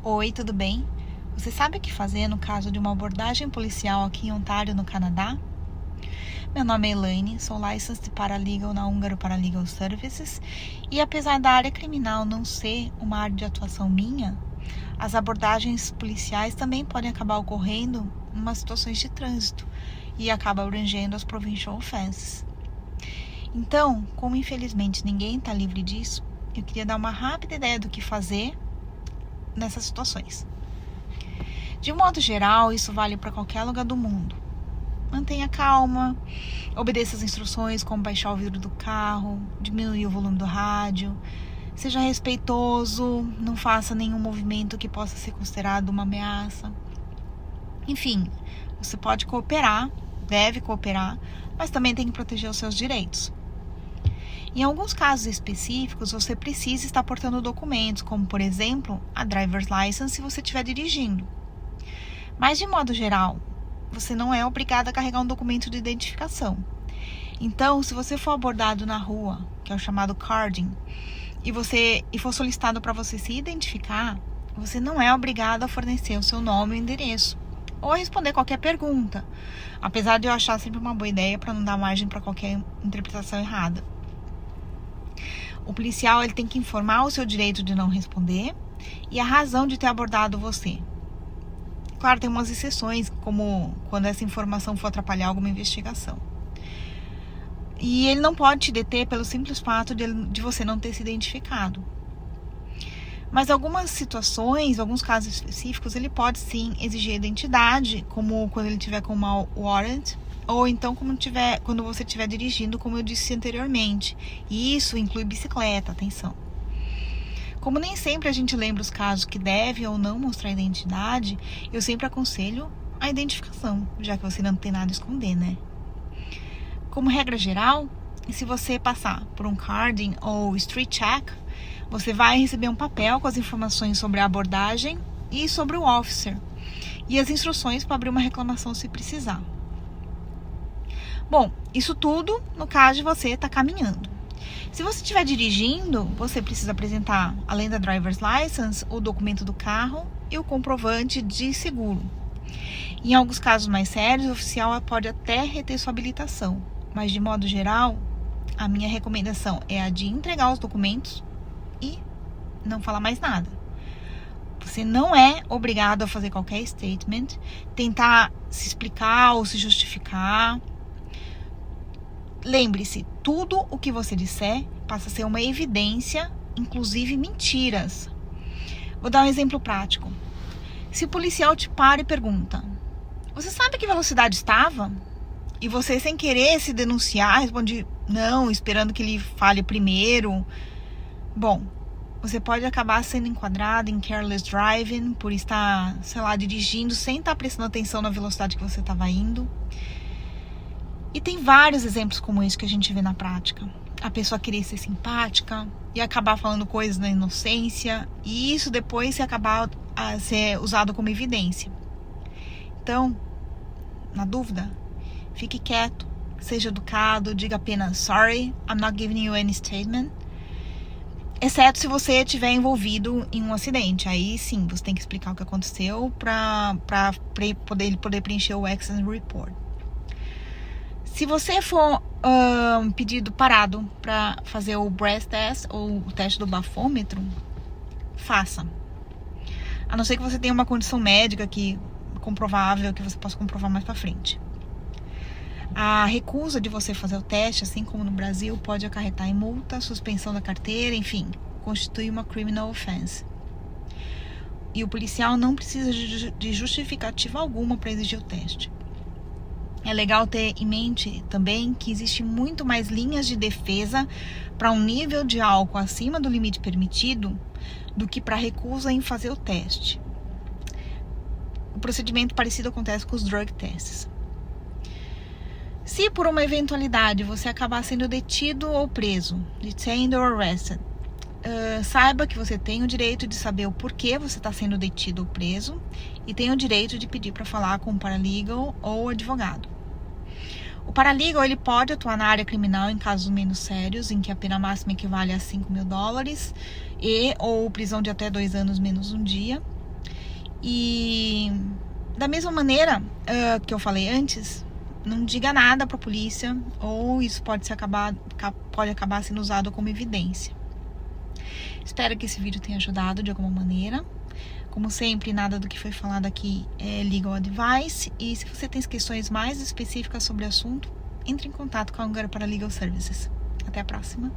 Oi, tudo bem? Você sabe o que fazer no caso de uma abordagem policial aqui em Ontário, no Canadá? Meu nome é Elaine, sou licensed paralegal na Húngaro Paralegal Services e apesar da área criminal não ser uma área de atuação minha, as abordagens policiais também podem acabar ocorrendo em umas situações de trânsito e acaba abrangendo as provincial offenses. Então, como infelizmente ninguém está livre disso, eu queria dar uma rápida ideia do que fazer nessas situações. De modo geral, isso vale para qualquer lugar do mundo. Mantenha calma, obedeça as instruções como baixar o vidro do carro, diminuir o volume do rádio, seja respeitoso, não faça nenhum movimento que possa ser considerado uma ameaça. Enfim, você pode cooperar, deve cooperar, mas também tem que proteger os seus direitos. Em alguns casos específicos, você precisa estar portando documentos, como, por exemplo, a driver's license se você estiver dirigindo. Mas, de modo geral, você não é obrigado a carregar um documento de identificação. Então, se você for abordado na rua, que é o chamado carding, e for solicitado para você se identificar, você não é obrigado a fornecer o seu nome e endereço, ou a responder qualquer pergunta, apesar de eu achar sempre uma boa ideia para não dar margem para qualquer interpretação errada. O policial ele tem que informar o seu direito de não responder e a razão de ter abordado você. Claro, tem umas exceções, como quando essa informação for atrapalhar alguma investigação. E ele não pode te deter pelo simples fato de você não ter se identificado. Mas algumas situações, alguns casos específicos, ele pode sim exigir identidade, como quando ele tiver com uma warrant, ou então quando você estiver dirigindo, como eu disse anteriormente. E isso inclui bicicleta, atenção. Como nem sempre a gente lembra os casos que deve ou não mostrar identidade, eu sempre aconselho a identificação, já que você não tem nada a esconder, né? Como regra geral, se você passar por um carding ou street check, você vai receber um papel com as informações sobre a abordagem e sobre o officer, e as instruções para abrir uma reclamação se precisar. Bom, isso tudo no caso de você estar caminhando. Se você estiver dirigindo, você precisa apresentar, além da driver's license, o documento do carro e o comprovante de seguro. Em alguns casos mais sérios, o oficial pode até reter sua habilitação, mas de modo geral, a minha recomendação é a de entregar os documentos e não falar mais nada. Você não é obrigado a fazer qualquer statement, tentar se explicar ou se justificar. Lembre-se, tudo o que você disser passa a ser uma evidência, inclusive mentiras. Vou dar um exemplo prático. Se o policial te para e pergunta: você sabe que velocidade estava? E você, sem querer se denunciar, responde não, esperando que ele fale primeiro. Bom, você pode acabar sendo enquadrado em careless driving por estar, dirigindo sem estar prestando atenção na velocidade que você estava indo. E tem vários exemplos como esse que a gente vê na prática. A pessoa querer ser simpática e acabar falando coisas na inocência, e isso depois se acabar a ser usado como evidência. Então, na dúvida, fique quieto, seja educado, diga apenas sorry, I'm not giving you any statement. Exceto se você estiver envolvido em um acidente. Aí sim, você tem que explicar o que aconteceu para poder preencher o accident report. Se você for pedido parado para fazer o breath test ou o teste do bafômetro, faça. A não ser que você tenha uma condição médica comprovável, que você possa comprovar mais para frente. A recusa de você fazer o teste, assim como no Brasil, pode acarretar em multa, suspensão da carteira, enfim, constitui uma criminal offense. E o policial não precisa de justificativa alguma para exigir o teste. É legal ter em mente também que existe muito mais linhas de defesa para um nível de álcool acima do limite permitido do que para recusa em fazer o teste. O procedimento parecido acontece com os drug tests. Se por uma eventualidade você acabar sendo detido ou preso, detained or arrested, saiba que você tem o direito de saber o porquê você está sendo detido ou preso e tem o direito de pedir para falar com um paralegal ou advogado. O paralegal ele pode atuar na área criminal em casos menos sérios, em que a pena máxima equivale a $5.000 ou prisão de até 2 anos menos um dia. E da mesma maneira que eu falei antes, não diga nada para a polícia, ou isso pode acabar sendo usado como evidência. Espero que esse vídeo tenha ajudado de alguma maneira. Como sempre, nada do que foi falado aqui é legal advice. E se você tem questões mais específicas sobre o assunto, entre em contato com a Húngaro Paralegal Services. Até a próxima.